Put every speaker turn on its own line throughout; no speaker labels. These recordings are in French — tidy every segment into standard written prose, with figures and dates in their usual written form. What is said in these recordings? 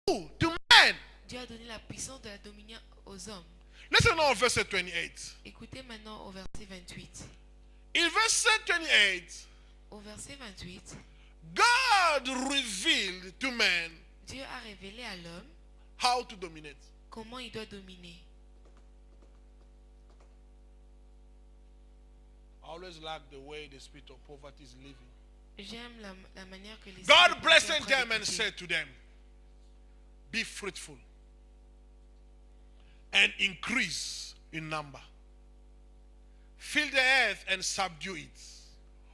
to men.
Dieu a donné la puissance de la dominion aux hommes.
Listen now, verse 28.
Écoutez maintenant au verset 28.
In verse 28,
Au verset 28,
God revealed to man
Dieu a révélé à l'homme
how to dominate.
comment il doit dominer.
I always like the way the spirit of poverty is living.
J'aime la manière que les
God blessed them and said to them, be fruitful and increase in number. Fill the earth and subdue it.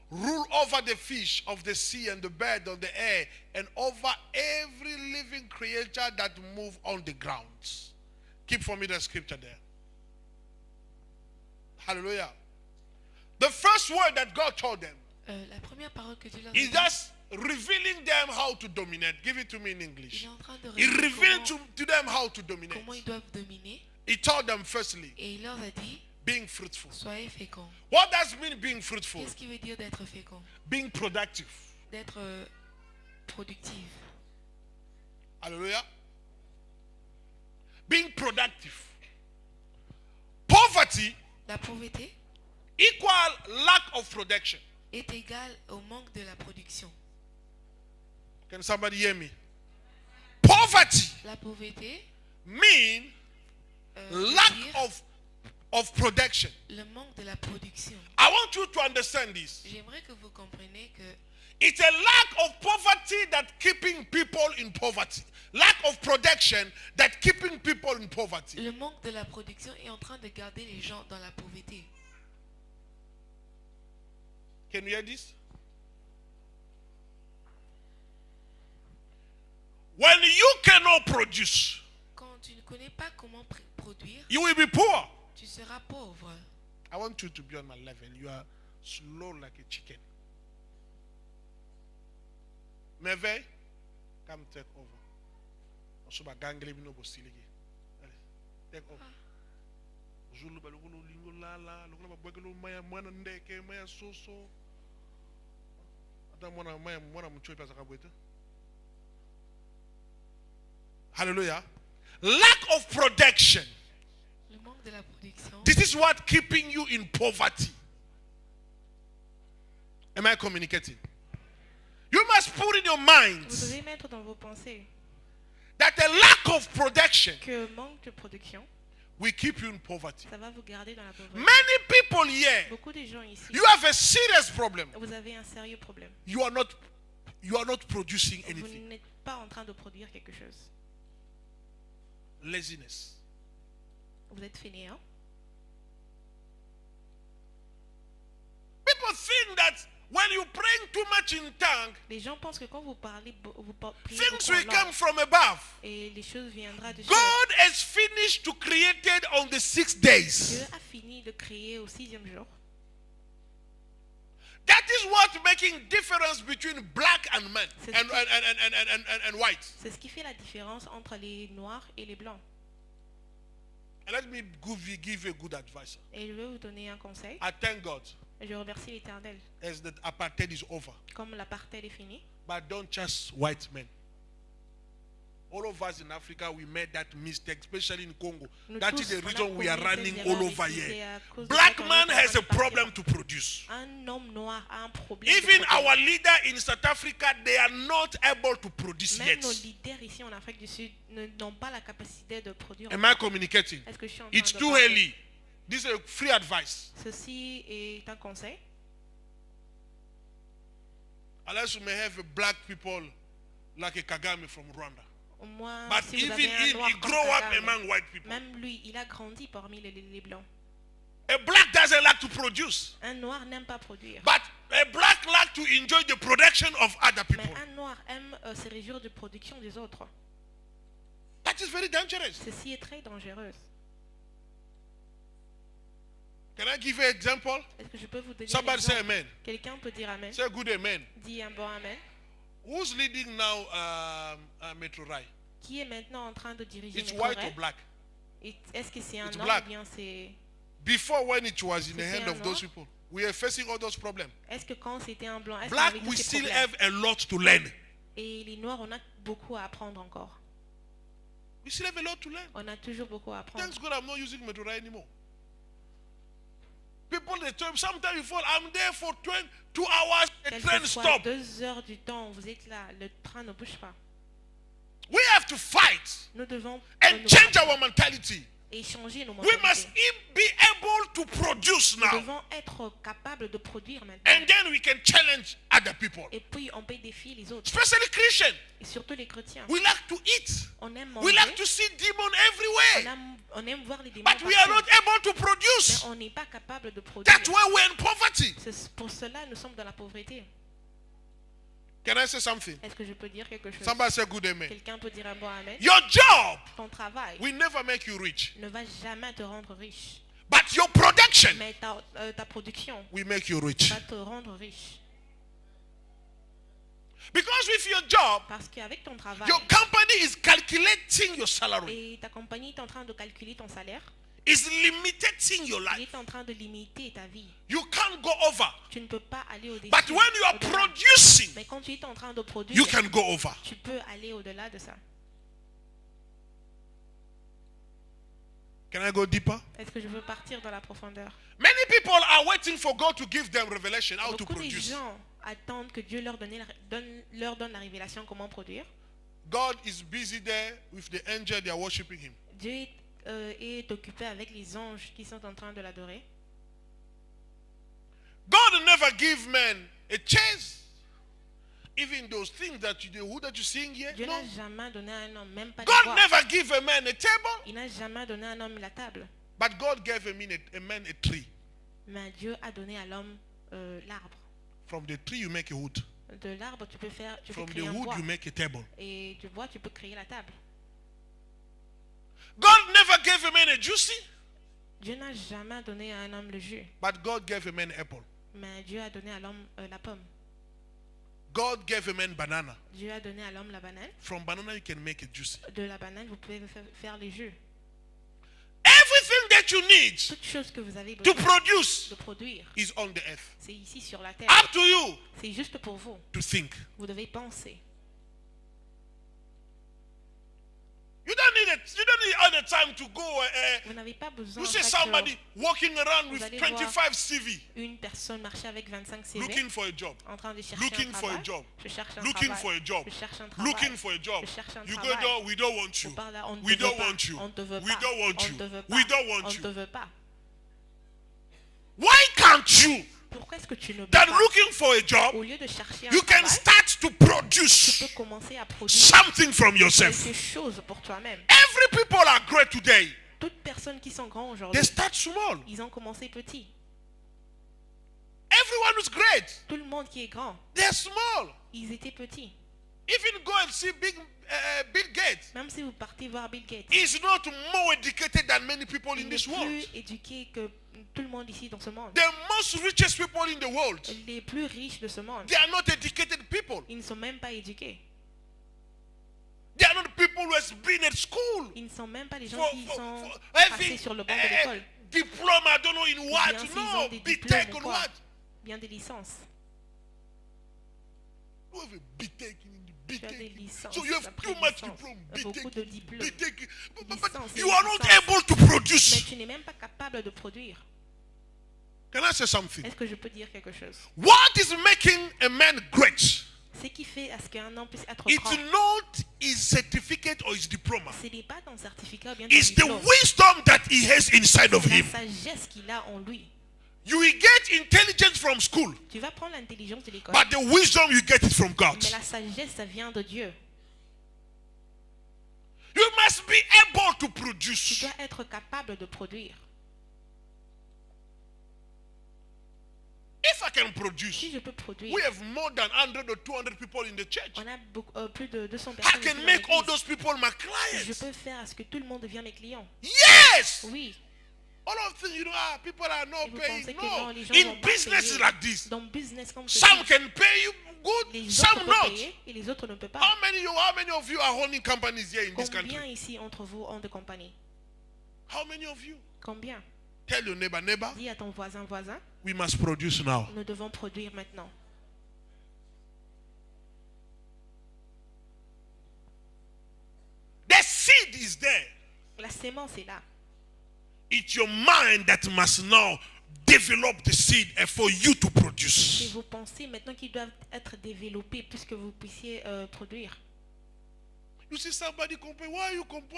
Rule over the fish of the sea and the bird of the air and over every living creature that move on the ground. Keep for me the scripture there. Hallelujah. The first word that God told them
la première parole que Dieu leur a
is
dit,
just revealing them how to dominate. Give it to me in
il
English.
est en train de
He
révéler
revealed to them how to dominate.
comment ils doivent dominer.
He told them firstly,
Et il leur a dit,
being fruitful.
soyez féconds.
What does mean being fruitful?
Qu'est-ce qui veut dire d'être fécond?
Being productive.
D'être productif.
Hallelujah. Being productive. Poverty
La pauvreté
equal lack of production.
est égale au manque de la production.
Can somebody hear me? Poverty
La pauvreté
mean
veut
lack
dire
of production.
le manque de la production.
I want you to understand this.
J'aimerais que vous compreniez que
It's a lack of poverty that keeping people in poverty. Lack of production that keeping people in poverty.
le manque de la production est en train de garder les gens dans la pauvreté.
Can you hear this? When you cannot produce,
Quand tu ne connais pas comment produire,
you will be poor.
tu seras pauvre.
I want you to be on my level. You are slow like a chicken. Merveille, come take over. Also, by gangle, we no go steal again. Take over. Zulu balugulu lingo lala, lugula babwegelo maya mwana ndeke maya soso. Ata mwana mchoi pesa kabwete. Hallelujah. Lack of production.
Le manque de la production,
This is what keeping you in poverty. Am I communicating? You must put in your
vous
minds
devez mettre dans vos pensées
that a lack of production
que manque de production,
will keep you in poverty.
ça va vous garder dans la pauvreté.
Many people here,
Beaucoup de gens ici,
you have a serious problem.
vous avez un sérieux problème.
You are not producing
Vous
anything.
n'êtes pas en train de produire quelque chose.
Laziness.
Vous êtes fainéant.
People think that when you praying too much in tongue,
Les gens pensent que quand vous parlez, vous priez
things
beaucoup en
will
langue,
come from above.
et les choses viendront de Dieu.
God has finished to create it on the 6 days.
Dieu a fini de créer au 6e jour.
That is what making difference between black and men
C'est
and white.
C'est ce qui fait la différence entre les noirs et les blancs.
And let me give you a good advice.
Et je vais vous donner un conseil.
I thank God
Je remercie l'Éternel.
as the apartheid is over.
Comme l'apartheid est fini,
But don't trust white men. All of us in Africa, we made that mistake, especially in Congo.
Nous
That
tous,
is the
on a
reason we are
commis
running
cette
all
erreur
over
ici, c'est
here.
à cause de
Black
ça qu'on
man
est en
has
train
a
de partir.
problem to produce.
Un homme noir a un problème. de
Even
produire.
our leader in South Africa, they are not able to produce
Même
yet.
nos leaders ici en Afrique du Sud n'ont pas la capacité de produire.
Am I communicating?
Est-ce que je suis en train
It's
de
too
parler?
early. This is a free advice.
Ceci est un conseil.
Unless you may have a black people like a Kagame from Rwanda.
Au moins,
But
si vous
even
avez un
him,
noir
he
comme
grew up
Kagame,
among white people.
même lui, il a grandi parmi les blancs.
A black doesn't like to produce.
Un noir n'aime pas produire.
But a black like to enjoy the production of other
Mais
people.
un noir aime se réjouir de production des autres.
That is very dangerous.
Ceci est très dangereux.
Can I give you an example?
Est-ce que je peux vous donner un
Somebody say
exemple?
amen.
Quelqu'un peut dire amen.
Say a good amen.
Dis un bon amen.
Who's leading now Metro Rai?
Qui est maintenant en train de diriger
It's
Metro
white
Rail?
or black?
Est-ce que c'est un
It's
noir
black.
ou bien c'est...
Before, when it was in the
C'était
hand
un
of those
noir?
people, we are facing all those problems.
Est-ce que quand c'était un blanc, est-ce qu'on
Black,
avait
we
tous ces
still
problèmes?
have a lot to learn.
Et les noirs, on a beaucoup à apprendre encore.
We still have a lot to learn.
On a toujours beaucoup à apprendre.
Thanks God I'm not using Medora anymore. People, they tell me, sometimes you fall, I'm there for 2 hours, the train
Quelquefois,
stop.
2 heures du temps, vous êtes là, le train ne bouge pas.
We have to fight
Nous devons
and
nous
change
battre
our mentality.
et changer nos
We
mentalités.
must be able to produce
Nous
now.
devons être capables de produire maintenant.
And then we can challenge other people.
Et puis, on peut défier les autres.
Especially Christians.
Et surtout les chrétiens.
We like to eat.
On aime
We
manger.
like to see demons everywhere.
On aime voir les démons
But we are
partout.
not able to
Mais
produce.
on n'est pas capable de produire.
That's why we're in poverty.
C'est pour cela que nous sommes dans la pauvreté.
Can I say something?
Est-ce que je peux dire quelque chose?
Somebody say good amen.
Quelqu'un peut dire un bon amen?
Your job
Ton travail
will never make you rich.
ne va jamais te rendre riche.
But your production
Mais ta production
will make you rich.
va te rendre riche.
Because with your job,
Parce qu'avec ton travail,
your company is calculating your salary.
et ta compagnie est en train de calculer ton salaire,
Is limiting your
il
life.
est en train de limiter ta vie.
You can't go over.
Tu ne peux pas aller au-dessus.
But when you are
au-delà.
producing,
Mais quand tu es en train de produire,
you can go over.
tu peux aller au-delà de ça.
Can I go deeper?
Est-ce que je veux partir dans la profondeur?
Many people are waiting for God to give them revelation how to
Beaucoup de
produce.
gens attendent que Dieu leur donne la révélation comment produire.
God is busy there with the angel, they are worshiping him.
Dieu est occupé avec les anges qui sont en train de l'adorer.
God never give men a chance. Even those things that you do, who that you sing here,
Dieu
no.
n'a jamais donné à un homme, même pas de
God
voix.
never give a man a table,
Il n'a jamais donné à un homme la table.
but God gave a man a tree.
Mais Dieu a donné à l'homme l'arbre.
From the tree you make a wood.
De l'arbre, tu peux
From the
créer un
wood
bois.
you make a table.
Et du bois, tu peux créer la table.
God never gave a man a juicy,
Dieu n'a jamais donné à un homme le jus.
but God gave a man apple.
Mais Dieu a donné à l'homme la pomme.
God gave a man banana.
Dieu a donné à l'homme la banane.
From banana you can make a juicy.
De la banane, vous pouvez faire les jus.
Everything that you need
Toute chose que vous avez
to
besoin
produce
de produire,
is on the earth.
c'est ici sur la terre.
Up to you
C'est juste pour vous.
to think.
Vous devez penser.
You don't need all the time to go.
Vous n'avez pas besoin
You see
chaque
somebody
jour,
walking around
Vous
with
allez
25 CV,
une personne marcher avec 25 CV
looking for a job,
en train de chercher
looking
un
for a
travail.
job,
Je cherche un
looking
travail.
for a job,
Je cherche un travail.
looking for a job.
Je cherche un
You go
travail.
there, we don't want
Vous
you.
parlez là, on ne
We
te
don't
veut pas.
want you.
On ne te veut
We
pas.
don't want
On
you.
ne te veut
We
pas.
don't
On
want
ne
you.
te veut pas.
Why can't you,
Pourquoi est-ce que tu ne peux
that
pas,
looking for a job,
au lieu de chercher un
you can
travail,
start to
tu peux
produce
commencer à produire
something from yourself?
quelque chose pour toi-même.
Every people are great today.
Toutes personnes qui sont grands
They
aujourd'hui,
start small.
ils ont commencé petit.
Everyone is great.
Tout le monde qui est grand,
They're small.
ils étaient petits.
Even go and see Bill Gates.
Même si vous partez voir Bill Gates,
He's not more educated than many people in
il est
this world.
plus éduqué que tout le monde ici dans ce monde.
The most richest people in the world,
Les plus riches de ce monde,
they are not educated people.
ils ne sont même pas éduqués.
They are not people who has been at school.
Ils ne sont même pas les gens
For,
qui
for,
sont
for
passés
having
sur le banc de l'école.
diploma, I don't know in
Ou
what.
bien s'ils
No,
ont des
B.Tech
diplômes ou
on
quoi.
what?
Bien des licences.
You have a B.Tech in the
Tu as des
B.Tech.
licences.
So you have
après
too much
licence.
diploma.
Beaucoup de diplômes.
B.Tech. But
Licence et
you are not
licence.
able to
Mais
produce.
tu n'es même pas capable de produire.
Can I say something?
Est-ce que je peux dire quelque chose?
What is making a man great?
Ce qui fait à ce qu'un homme puisse être
It's
grand,
not his certificate or his diploma.
ce n'est pas ton certificat ou bien ton
It's the
diplôme.
wisdom that he has inside of
C'est la
him.
sagesse qu'il a en lui.
You will get intelligence from school,
Tu vas prendre l'intelligence de l'école,
but the wisdom you get it from God.
mais la sagesse, ça vient de Dieu.
You must be able to
Tu
produce.
dois être capable de produire.
If I can produce,
Si je peux produire,
we have more than 100 or 200 people in the church.
on a plus de 200
I
personnes.
can
ici dans
make all
l'église.
those people my
Je
clients.
peux faire à ce que tout le monde devienne mes clients.
Yes!
Oui.
All of things, you know, people are
Et
not
vous
paying.
pensez que non,
No.
les gens
In
vont pas
business
payer.
like this,
Dans le business comme ceci,
some can pay you good,
les
some
autres peuvent
not.
payer et les autres ne peuvent pas.
How many of you are owning companies here in this
Combien
country?
ici entre vous ont de compagnie?
How many of you?
Combien?
Tell your neighbor,
Dis à ton voisin,
we must produce now.
nous devons produire maintenant.
The seed is is there.
La sémence est là.
It's your mind that must now develop the seed and for you to
C'est
produce.
vos pensées maintenant qui doivent être développées puisque vous puissiez produire.
You see somebody complain, why are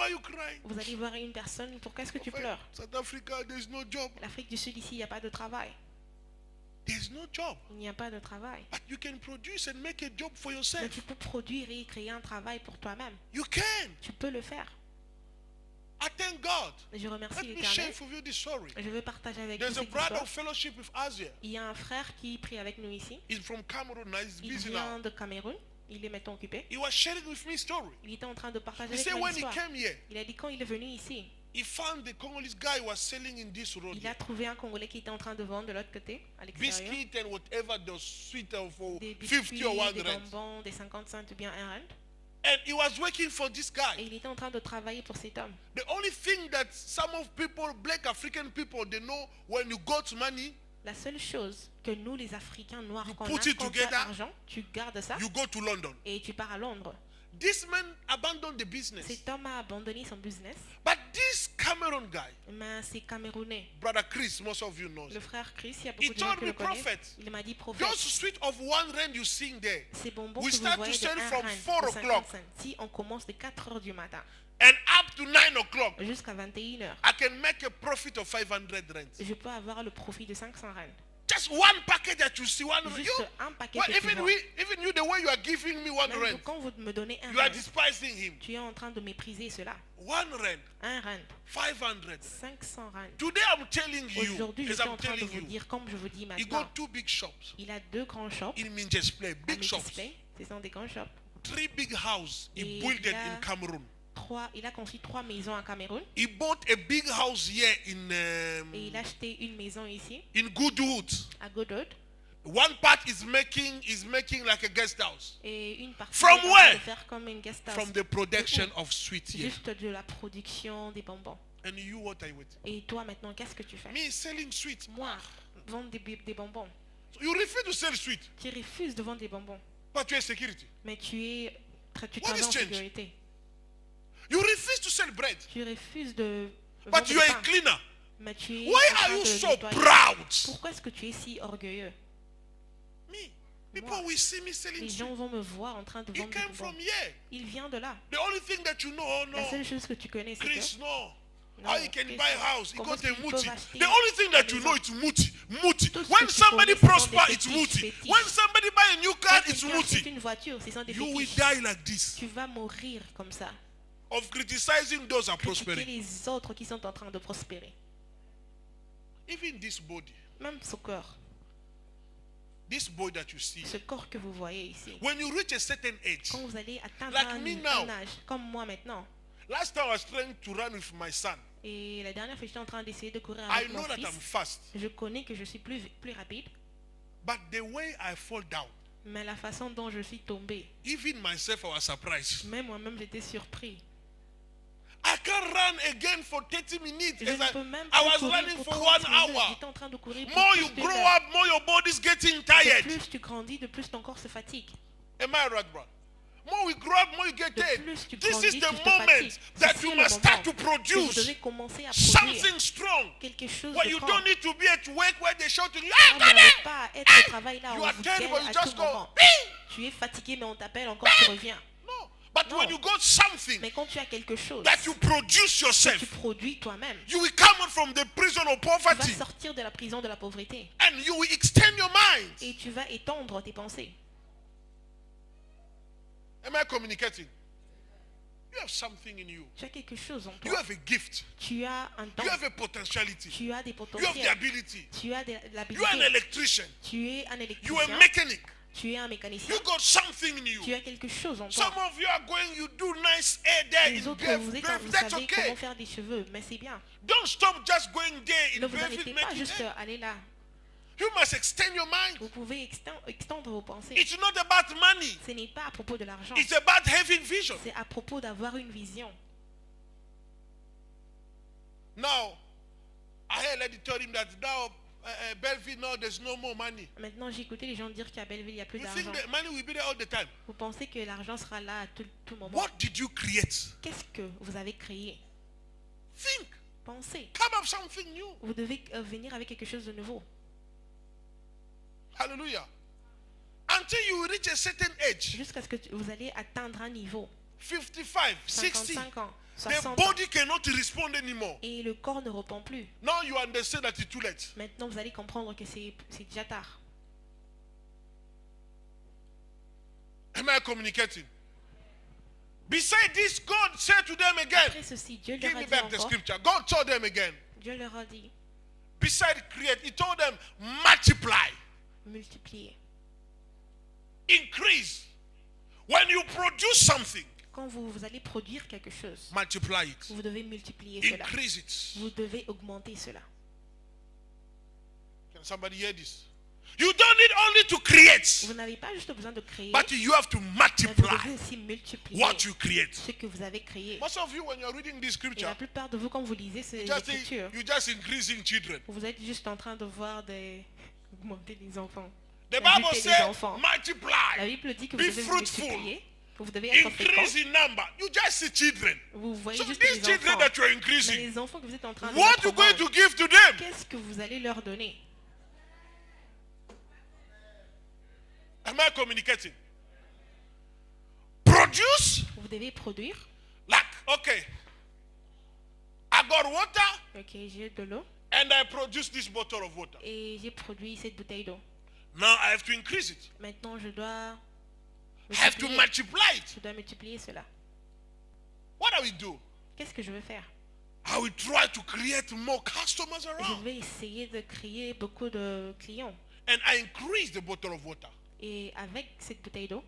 you crying?
Vous allez voir une personne, pourquoi est-ce que tu pleures?
South Africa, there's no job.
L'Afrique du Sud, ici, il n'y a pas de travail.
There's no job.
Il n'y a pas de travail.
But you can produce and make a job for
Mais
yourself.
tu peux produire et créer un travail pour toi-même.
You can.
Tu peux le faire.
I thank God.
Je remercie
Let me share
l'Éternel.
for you this story.
Je veux partager avec vous
There's a
cette
brother
histoire.
of fellowship with Asia.
Il y a un frère qui prie avec nous ici.
He's from Cameroon now. He's
Il
busy
vient
now.
de Cameroun. Il est maintenant occupé.
He was sharing with me story.
Il était en train de partager
He
avec
said
moi
when he
l'histoire.
came here,
Il a dit quand il est venu ici,
he found the Congolese guy was selling in this road.
il a trouvé un Congolais qui était en train de vendre de l'autre côté, à l'extérieur,
Biscuit and whatever the sweet for
des
50
biscuits,
or 1
des
rand.
bonbons, des 50 cents ou bien un rand.
And he was working for this
Et
guy.
il était en train de travailler pour cet homme.
The only thing that some of people, black African people, they know when you got money,
La seule chose que nous, les Africains noirs,
You
qu'on
put
a,
it
quand tu as
together,
l'argent, tu gardes ça
you go to London.
et tu pars à Londres.
This man abandoned the business.
Cet homme a abandonné son business,
But this Cameroon guy,
mais c'est Camerounais.
Brother Chris, most of you know.
Le frère Chris, il y a
He
beaucoup de gens
told
qui
me,
le connaissent.
prophet,
Il m'a dit, prophète,
those sweet of 1 rand you sing there,
ces bonbons
we
que vous
start
voyez
to
de
sell
1
from
rand,
4
de
o'clock
55, si on commence de 4 heures du matin
and up to 9 o'clock,
jusqu'à 21 heures,
I can make a profit of 500 rands.
je peux avoir le profit de 500 rand.
Just one packet that you see, 1 rand.
Juste
You,
un paquet
well,
que tu vois.
even you, the way you are giving me 1
Même
rand,
quand vous me donnez un
you are
rand,
despising him.
tu es en train de mépriser cela.
1 rand,
Un rand,
500.
500 rand.
Today I'm telling you,
Aujourd'hui, je
as
suis en
I'm
train de
telling
vous
you,
dire, comme je vous dis
he got
maintenant,
2 big shops
il a 2 grands shops
in Minjes Play,
à
big shops.
Display. Ce sont des grands shops.
3 big houses he
Et
built
il
it
a-
in Cameroon.
Il a construit 3 maisons à Cameroun
He bought a big house here
et il a acheté une maison ici,
in Goodwood.
à Godot,
One part is making like a guest house
et une partie
From
il est en train
where?
de faire comme une guest house,
from the production of sweet here.
juste de la production des bonbons.
And you, what are you with?
Et toi maintenant, qu'est-ce que tu fais?
Me selling sweet.
Moi, vendre des bonbons.
So you refuse to sell sweet,
Tu refuses de vendre des bonbons,
but you are security.
mais tu
What
travailles
is
en
change?
sécurité.
You refuse to sell bread,
Tu refuses de
but
vendre
you
du
are a
pain,
cleaner.
mais tu es
Why
en
are
train
you
de
so
nettoyer.
proud?
Pourquoi est-ce que tu es si orgueilleux?
Me. People
Moi.
will see me
Les
selling
gens
sweet.
vont me voir en train de
He
vendre des
came
bonbons.
from here.
Il vient de là.
The only thing that you know, oh
La
no,
seule chose que tu connais, c'est
Chris,
que
no.
Non,
How you can
Chris,
buy a house? He
comment
got a
est-ce qu'ils
muti.
peuvent acheter
The only thing that
une
you
maison?
know is muti. Muti.
Tout ce
When
que tu
somebody
connais, ce sont des
prosper, it's
fétiches,
muti.
fétiches.
When somebody buy a new
quand
car, it's
quelqu'un achète
muti.
une voiture, ce sont des
You will
fétiches.
die like this
Tu vas mourir comme ça.
of criticizing those are
Critiquer
prospering.
les autres qui sont en train de prospérer.
Even this body,
Même ce corps,
this body that you see,
ce corps que vous voyez ici.
when you reach a certain age,
Quand vous allez atteindre
Like
un
me now.
âge, comme moi maintenant,
last time I was trying to run with my son.
et la dernière fois j'étais en train d'essayer de courir
I
avec mon
know that
fils,
I'm fast,
je connais que je suis plus rapide,
but the way I fall down,
mais la façon dont je suis tombé,
even myself, I was surprised.
même moi-même j'étais surpris.
I can't run again for 30 minutes.
Je
As
ne
I,
peux même
I
pas
was
courir
running
pour
for
30
1
minutes.
hour.
J'étais en train de courir pour
More you
plus d'une
grow
heure.
up, more your body's getting
De
tired.
plus tu grandis, de plus ton corps se fatigue.
Am I right, bro? More we grow up, more you get
De
tired.
plus tu
This
grandis,
is the
plus tu te
moment
fatigues.
that
Ceci
you
est le
must start to
moment que vous
produce
devez commencer à produire
something strong.
quelque chose
Where
de
you
grand.
don't need to be at work where they shout to you,
Ah,
hey,
vous
come
n'avez
in!
pas à être au travail là,
You
on
are
vous
terrible,
gueule
you
à
just
tout
go,
moment.
"Bing!"
Tu es fatigué mais on t'appelle encore, tu reviens.
No. But
No.
when you got something
Mais quand tu as quelque chose
that you produce
que
yourself,
tu produis toi-même,
you will come out from the prison of
tu vas
poverty
sortir de la prison de la pauvreté
and you will extend your mind.
et tu vas étendre tes pensées.
Am I communicating? You have something in you.
Tu as quelque chose en
You
toi.
have a gift.
Tu as un don.
You have a potentiality.
Tu as des
You have the
potentiels.
ability.
Tu as de
You are an
l'habilité.
electrician.
Tu es un
You are a
électricien.
mechanic.
Tu es un mécanicien.
You got something in you.
Tu as quelque chose en
Some
toi.
of you are going, you do nice hair there
Les
in
autres,
Bev,
vous
that's
savez
okay.
comment faire des cheveux, mais c'est bien.
Don't stop just going there in
Ne vous
Bev,
arrêtez pas
making
juste
hair.
aller là.
You must extend your mind.
Vous pouvez extendre vos pensées.
It's not about money.
Ce n'est pas à propos de l'argent.
It's about having vision.
C'est à propos d'avoir une vision.
Now, I had already told him that now Belleville, no, there's no more money.
Maintenant, j'ai écouté les gens dire qu'à Belleville, il n'y a plus
You think
d'argent.
the money will be there all the time?
Vous pensez que l'argent sera là à tout moment.
What did you create?
Qu'est-ce que vous avez créé?
Think.
Pensez.
Come up something new.
Vous devez venir avec quelque chose de nouveau.
Hallelujah. Until you reach a certain age,
Jusqu'à ce que vous allez atteindre un niveau.
55, 60,
55 ans,
the
60 ans.
body cannot respond anymore.
Et le corps ne répond plus.
Now you understand that it's too late.
Maintenant, vous allez comprendre que c'est déjà tard.
Am I communicating? Beside this, God said to them again,
Après ceci, Dieu
give
leur a
me
dit
back the
encore.
scripture. God told them again,
Dieu leur a dit
beside create, He told them, multiply,
multiplier.
increase. When you produce something,
Quand vous allez produire quelque chose,
multiply it,
vous devez multiplier cela.
increase it.
Vous devez augmenter cela.
Can somebody hear this? You don't need only to create,
Vous n'avez pas juste besoin de créer,
but you have to
mais vous
multiply
devez aussi multiplier
what you create.
ce que vous avez créé.
Most of you, when you're reading this
Et
scripture,
la plupart de vous, quand vous lisez ces
you
écritures,
just increasing children.
vous êtes juste en train de voir augmenter les enfants.
The Bible
Ajouter les
says,
enfants.
multiply,
La Bible dit que
be
vous devez
fruitful,
multiplier, vous devez être fécond.
increase in number. You just see children.
Vous voyez
So
juste
these
les
children
enfants.
that you're
Mais
increasing,
les enfants que vous êtes en train de
what
mettre
you
au
going
monde,
to give to them?
qu'est-ce que vous allez leur donner?
Am I communicating? Produce,
Vous devez produire.
like, okay, I got water
Ok, j'ai de l'eau
and I produce this bottle of water.
et j'ai produit cette bouteille d'eau.
Now I have to increase it.
Maintenant, je dois
I have to
multiplier.
multiply it.
Je dois multiplier cela.
What do we do?
Qu'est-ce que je vais faire?
I will try to create more customers
Je
around.
vais essayer de créer beaucoup de clients.
And I increase the bottle of water.
Et avec cette bouteille d'eau,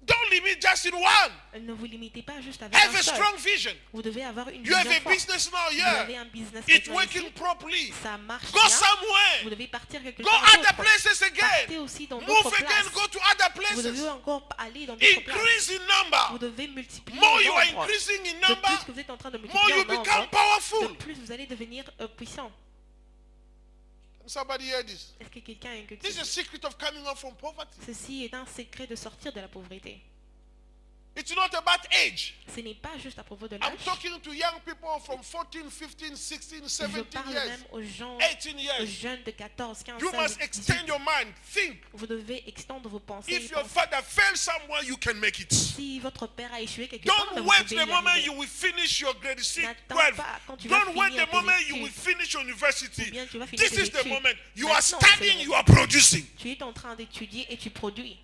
Don't limit just in one.
ne vous limitez pas juste avec
Have
un
a
seul.
strong vision.
Vous devez avoir une
You have
vision
a
forte.
business now,
Vous avez
yeah.
un business
It's
maintenant
working
ici.
properly.
Ça marche
Go
bien. Vous
somewhere.
devez partir quelque
Go
part
other
d'autre.
places
Partez
again.
aussi dans
Move
d'autres
again.
places.
Go to other
Vous devez
places.
encore aller dans d'autres places.
Increase in
Vous
number.
devez multiplier
More
le
you are
nombre.
increasing in
De plus
number,
que vous êtes en train de
more
multiplier
you
en nombre,
become
de
powerful.
plus vous allez devenir puissant.
Can somebody hear this?
Est-ce que quelqu'un a écouté
This is a
ceci?
secret of coming out from poverty.
Ceci est un secret de sortir de la pauvreté.
It's not about age.
Ce n'est pas juste à propos de
I'm
l'âge.
talking to young people from 14, 15, 16,
Je
17
parle
years,
même aux gens,
18
aux
years.
jeunes de 14, 15,
You
16,
must
18.
extend your mind. Think.
Vous devez extendre vos pensées.
If
et
your
penser.
father failed somewhere, you can make it.
Si votre père a échoué quelque part,
Don't
vous
wait
pouvez
the
y
moment
arriver.
you will finish your grade 6,
N'attends
12.
pas quand tu vas
Don't wait
finir
the
tes
moment you
études.
will finish your university.
Ou bien tu vas finir
This
tes
is the
études.
moment. You are
Maintenant, c'est
studying,
le
you are producing.
Tu es en train d'étudier et tu produis.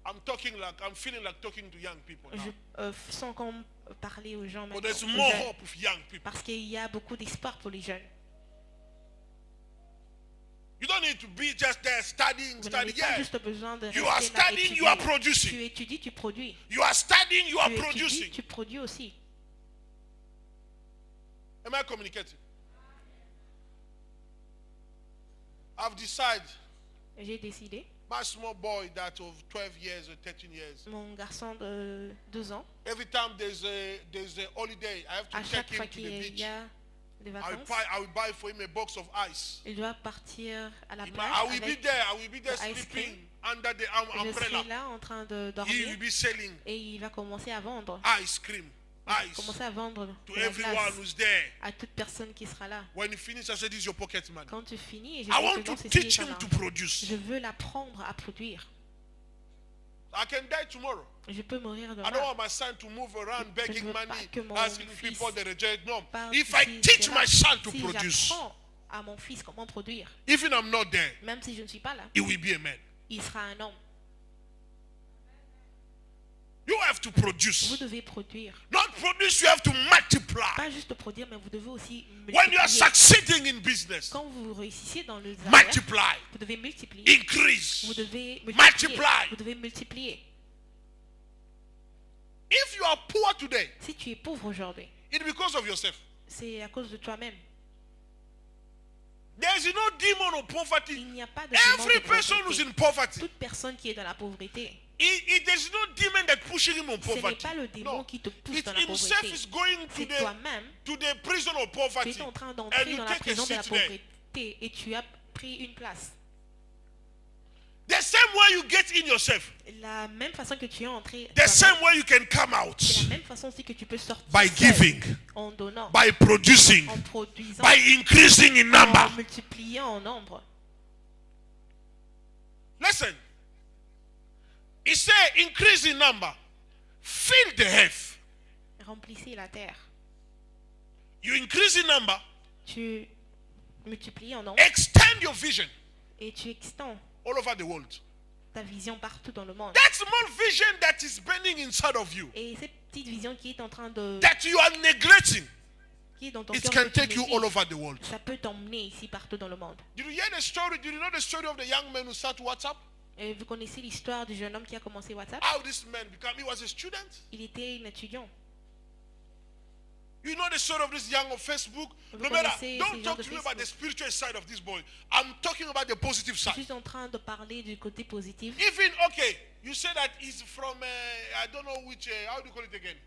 I'm feeling like talking to young people now.
Je sens comme parler aux gens
But
maintenant.
there's
aux
more
jeunes.
hope with young people.
Parce qu'il y a beaucoup d'espoir pour les jeunes.
You don't need to be just there studying,
Vous n'avez
studying.
pas
Yeah.
juste besoin de
You are
rester là
studying,
étudier.
you are
Tu
producing.
étudies, tu produis.
You are studying, you are
Tu étudies,
producing.
tu produis aussi.
Am I communicating? I've decided,
J'ai décidé,
my small boy that of 12 years or 13 years,
mon garçon de 2 ans,
every time there's a holiday, I have
à
to
chaque
take
fois
him to
qu'il
the
y
beach.
a des vacances,
I will buy for him a box of ice.
il doit partir à la
I
plage
will be
avec.
there. I will be there
the ice
sleeping
cream.
under the
Je
umbrella.
serai là en train de
He
dormir
will be selling
et il va commencer à vendre.
ice cream,
Il va
ice
commencer à vendre
to
de la
everyone
glace
who's there.
à toute personne qui sera là.
When he finishes, I said, "This is your pocket money."
Quand tu finis, et je
I
dis
want
que
to
non, c'est
teach
ton
him to
argent.
produce.
Je veux l'apprendre à produire.
I can die tomorrow.
Je peux mourir
I don't
demain.
want my son to move around
Je
begging
ne veux pas
money,
que mon
asking
fils
people to reject. No.
Parle
If I
ici,
teach
cela.
my son to
Si
produce,
j'apprends à mon fils comment produire,
even I'm not there,
même si je ne suis pas là,
he will be a man.
il sera un homme.
You have to
Vous
produce.
devez produire.
Not produce, you have to multiply.
Pas juste produire, mais vous devez aussi
When you are
multiplier.
succeeding in business,
Quand vous réussissez dans le affaires,
multiply,
vous devez multiplier.
increase.
Vous devez multiplier.
Multiply.
Vous devez multiplier.
If you are poor today,
Si tu es pauvre aujourd'hui,
it's because of yourself.
c'est à cause de toi-même.
There is no demon of poverty.
Il n'y a pas de démon
Every
de
person who's
pauvreté.
in poverty,
Toute personne qui est dans la pauvreté,
there's no demon that pushing him on
ce n'est
poverty.
pas le démon
No,
qui te pousse
it's
dans la
himself
pauvreté.
is going
C'est toi-même
to the prison of
qui
poverty,
es en train
and
d'entrer
you
dans la
take a
prison de la
seat there.
pauvreté et tu pris une place.
The same way you get in yourself,
La même façon que tu es entré,
the same way you can come out,
c'est la même façon aussi que tu peux sortir
by
seul,
giving,
en donnant,
by producing,
en produisant,
by increasing in
en
number.
multipliant en nombre.
Listen, it said increase in number, fill the earth.
Remplissez la terre.
You increase in number,
Tu multiplies en nombre
extend your vision
et tu extends
all over the world.
ta vision partout dans le monde.
That small vision that is burning inside of you,
Et cette petite vision qui est en train de...
that you are neglecting,
qui est dans ton
it
cœur,
can
que tu
take you all
négliges,
over the world.
ça peut t'emmener ici partout dans le monde.
Did you hear the story? Did you know the story of the young man who started WhatsApp?
Et vous connaissez l'histoire du jeune homme qui a commencé WhatsApp?
How this man became, he was a student.
Il était un étudiant.
You know the story of this young on Facebook?
Vous
No matter,
connaissez
don't
ces
talk
gens
to
de
me about the
Facebook.
spiritual side of this boy. I'm talking about the positive
Je
side.
suis en train de parler du côté positif.
Even, okay, you say that he's from, I don't know which, how do you call it again?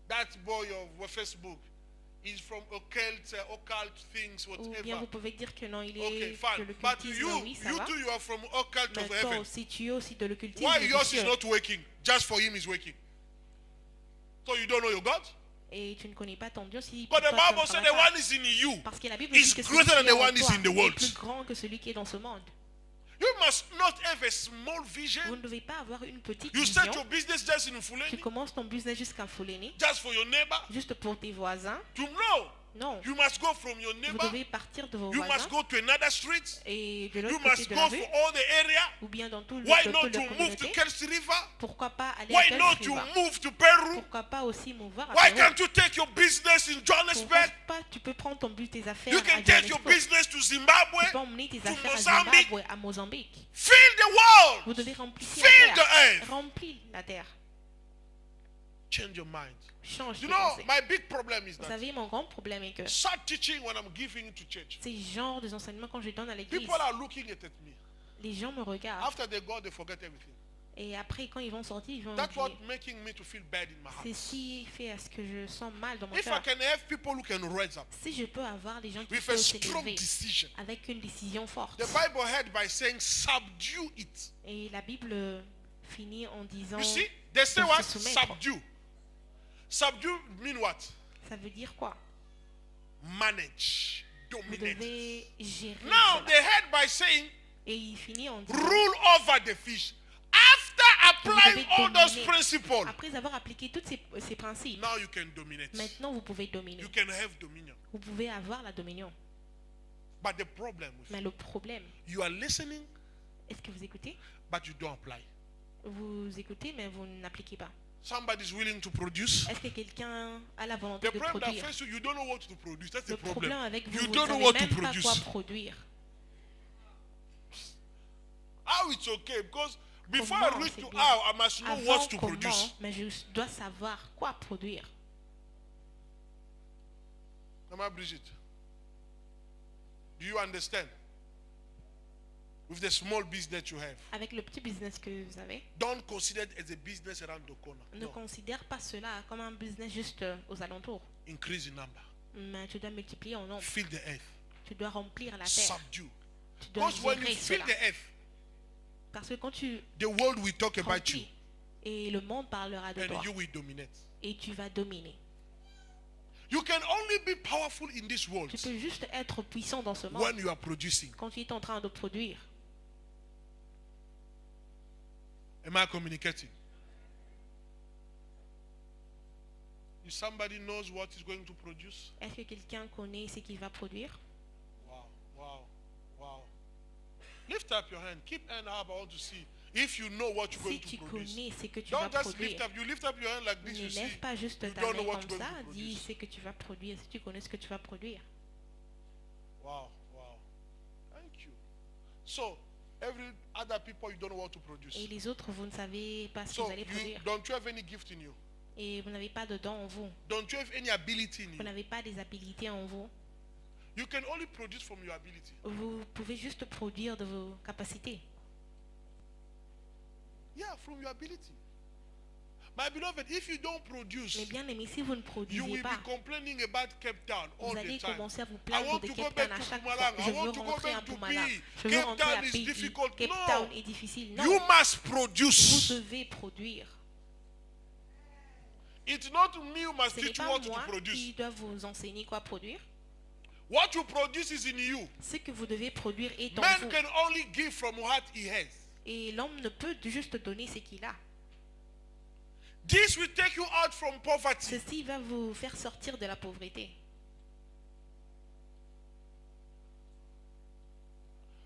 That boy of Facebook. He's from occult things,
Ou bien
whatever.
vous pouvez dire que non, il
Okay,
est
fine.
de
But
l'occultisme. Oui, ça
you
va.
too, you are from occult
Mais
of
toi
heaven.
aussi, tu es aussi de l'occultisme.
Why
des
yours is
cieux.
not working? Just for him is working. So you don't know your God?
Et tu ne connais pas ton Dieu si
But the
toi, ça ne
Bible said
travaille
the
pas.
one is in you.
Parce que la Bible
is
dit que celui
greater
qui
than
est
the
en
one is
toi
in the
est
world.
plus grand que celui qui est dans ce monde.
You must not have a small vision.
Vous ne devez pas avoir une petite
You start
vision.
your business just in
Tu
Fulani,
commences ton business jusqu'à Fuleni,
just for your neighbor.
juste pour tes voisins.
To know,
Non,
you must go from your
vous
neighbor.
devez partir de vos
You
voisins
must go to another street.
et de
You
l'autre côté
must
de
go
la
for
rue,
all the area.
ou bien dans tout le
Why
dans
not
toute
to
la
move to
communauté.
Kelsey River?
Pourquoi pas aller
Why
à
not
Kelsey
to
River?
move to Peru?
Pourquoi pas aussi mouvoir à
Why
Pérou?
can't you take your business in
Pourquoi
Johannesburg?
pas tu peux prendre ton but, tes affaires
You
à
can take your
Johannesburg.
business to
Tu
Zimbabwe,
peux emmener tes
to
affaires à
Mozambique.
Zimbabwe, à Mozambique.
Fill the world.
Vous devez remplir
Fill
la
the
terre.
earth.
Remplis la terre.
Change your mind.
Change
You
tes
know,
pensées.
my big problem is
Vous
that
savez, mon grand problème est que
start teaching when I'm giving to church.
ces genres d'enseignements, quand je donne à l'église,
People are looking at me.
les gens me regardent.
After they go, they forget everything.
Et après, quand ils vont sortir, ils vont
That's what
oublier.
making me to feel bad in my
C'est
heart.
si fait à ce que je sens mal dans mon
If I
cœur.
can have people who can raise up
Si je peux avoir des gens qui
with a
peuvent
strong
s'élever
decision,
avec une décision forte.
the Bible had by saying, subdue it.
Et la Bible finit en disant,
You see, they say
de
what?
se soumettre.
Subdue. Subdue mean what?
Ça veut dire quoi?
Manage,
Vous
dominate.
devez gérer
Now
cela.
they had by saying,
Et il finit en disant,
rule over the fish. After applying
devez
all those
dominer.
principles,
après avoir appliqué tous ces principes,
now you can dominate.
maintenant vous pouvez dominer.
You can have dominion.
Vous pouvez avoir la dominion.
But the problem with
Mais le problème,
you are listening,
est-ce que vous écoutez?
but you don't apply.
Vous écoutez, mais vous n'appliquez pas.
Somebody's willing to produce.
Est-ce que quelqu'un a la volonté
The
de
problem that
produire?
face you don't know what to produce. That's the
Le
problem.
problème avec vous,
You
vous
don't
ne
know what
savez
to
même pas quoi
produce.
produire.
How it's okay? Because before I
Comment
reach
c'est
to
bien?
how, I must know
Avant
what to
comment,
produce.
mais je dois savoir quoi produire.
Mama Brigitte, do you understand? With the small business you have,
Avec le petit business que vous avez,
don't consider it as a business around the corner.
ne
No.
considère pas cela comme un business juste aux alentours.
Increase in number.
Mais tu dois multiplier en nombre.
Fill the earth.
Tu dois remplir la terre.
Subdue.
Tu dois
Because when you
gérer
fill
cela.
the earth,
Parce que quand tu
the world will talk about you
remplis, et le monde parlera de toi,
and you will dominate.
et tu vas dominer.
You can only be powerful in this world
Tu peux juste être puissant dans ce monde
when you are producing.
quand tu es en train de produire.
Am I communicating? If somebody knows what is going to produce,
Est-ce que quelqu'un connaît ce qu'il va produire?
wow, wow, wow. Lift up your hand. Keep hand up. I want to see if you know what you're
Si
going
tu
to produce.
connais ce que tu vas
Don't just lift
produire,
up. You lift up your hand like this.
ne
You see.
lève pas juste
you
ta
don't know
main
what
comme
you're
ça,
going to
dis
produce.
ce que tu vas produire, si tu connais ce que tu vas produire.
Wow, wow. Thank you. So, every other people you don't know what to produce.
Et les autres, vous ne savez pas ce que
So,
vous allez produire.
don't you have any gift in you?
Et vous n'avez pas de dons en vous.
Don't you have any ability in
Vous
you?
n'avez pas des habilités en vous.
You can only produce from your ability.
Vous pouvez juste produire de vos capacités.
Yeah, from your ability. My beloved, if you don't produce,
Mais bien aimé, si vous ne
you
produisez
will
pas,
be complaining about Cape Town
vous
all
allez
the time.
commencer à vous
I
plaindre
want
de
to go
Cape
back
Town à
to
chaque fois.
Pumalanga.
Je
I
veux
want to go
rentrer à
back to
Pumalanga.
PE.
Je veux
Cape
rentrer à
Town is
PI.
difficult.
Cape
No.
Town est difficile. Non,
You must
vous
produce.
devez produire.
It's not me who must
Ce n'est
teach you
pas
what to
moi
produce.
qui dois vous enseigner quoi produire.
What you produce is in you.
Ce que vous devez produire est en
Man
vous.
can only give from what he has.
Et l'homme ne peut juste donner ce qu'il a.
This will take you out from poverty.
Ceci va vous faire sortir de la pauvreté.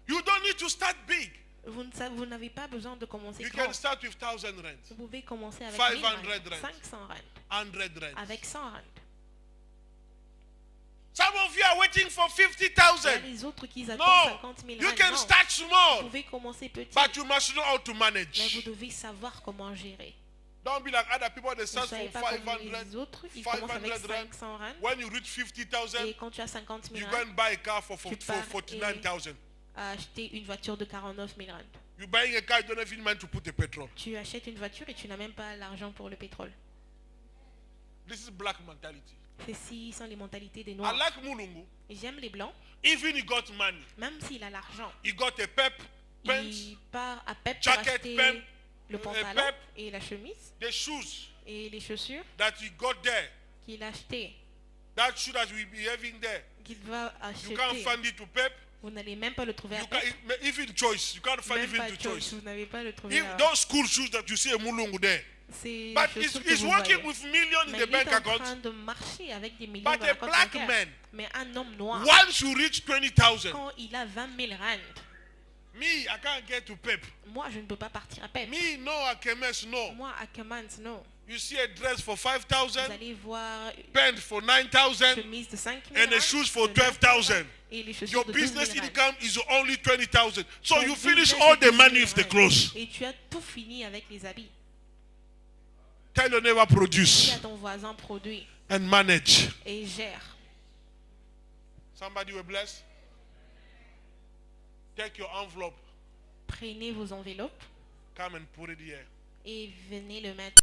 You don't need to start big.
Vous n'avez pas besoin de commencer
You
grand.
can start with 1,000 rands,
Vous pouvez commencer avec
500
1000 rands,
rands.
500 rands,
100 rands.
avec 100 rands.
Some of you are waiting for
Il y a
50,000.
les autres qui attendent
No,
50 000
you
rands.
can
Non.
start
Vous
small,
pouvez commencer petit,
but you must know how to
mais
manage.
vous devez savoir comment gérer.
Don't be like other people that
Vous
start
ne savez
from
pas comme
500,
les autres, ils commencent avec
500 rands.
500 rands.
When you reach 50,000,
Et quand tu as 50 000
you go
rands,
and buy a car for
Tu pars
49,000.
à acheter une voiture de 49 000 rands.
You're buying a car, you don't have any money to put the petrol.
Tu achètes une voiture et tu n'as même pas l'argent pour le pétrole.
This is black mentality.
Ceci sont les mentalités des
I
Noirs.
like Mulungu.
J'aime les Blancs,
Even he got money.
même s'il a l'argent.
He got a pep, pants,
Il part à Pep pour
jacket,
acheter
pep,
le pantalon
Pep.
et la chemise
the shoes
et les chaussures
that he got there.
qu'il a acheté,
That shoe that we be having there.
qu'il va
You can't
acheter.
find it to pep.
Vous n'allez même pas le trouver à
You
Pep.
can even choice. You can't find
Même pas
even to
choice.
choice.
Vous n'avez pas le trouver
If
à...
those school shoes that you see a Mulungu there.
C'est
But
les chaussures que
he's
vous
working
voyez.
with millions in
Mais
the
il
bank
est en
account.
train de marcher avec des millions
But
dans
a
la compte
black
bancaire.
man,
Mais un homme noir,
once you reach 20,000,
quand il a 20 000 rands,
me, I can't get to pep.
moi je ne peux pas partir à Pep.
Me, no, I can mess, no.
Moi à Kemans, non.
You see a dress for
Vous
5,000,
allez voir
pants for
une
9,000,
chemise de 5 000
and the
rands,
shoes for
de 9 000
12,000.
rands, et les chaussures
Your
de 12 000
business
rands.
income is only 20,000. So
Ton
you finish
business
all
est
the
12 000
money with the
rands.
clothes.
Et tu as tout fini avec les habits.
Tell your neighbor
Dis
produce
à ton voisin produit
and manage.
et gère.
Somebody will bless. Take your envelope,
Prenez vos enveloppes
come and put it here.
et venez le mettre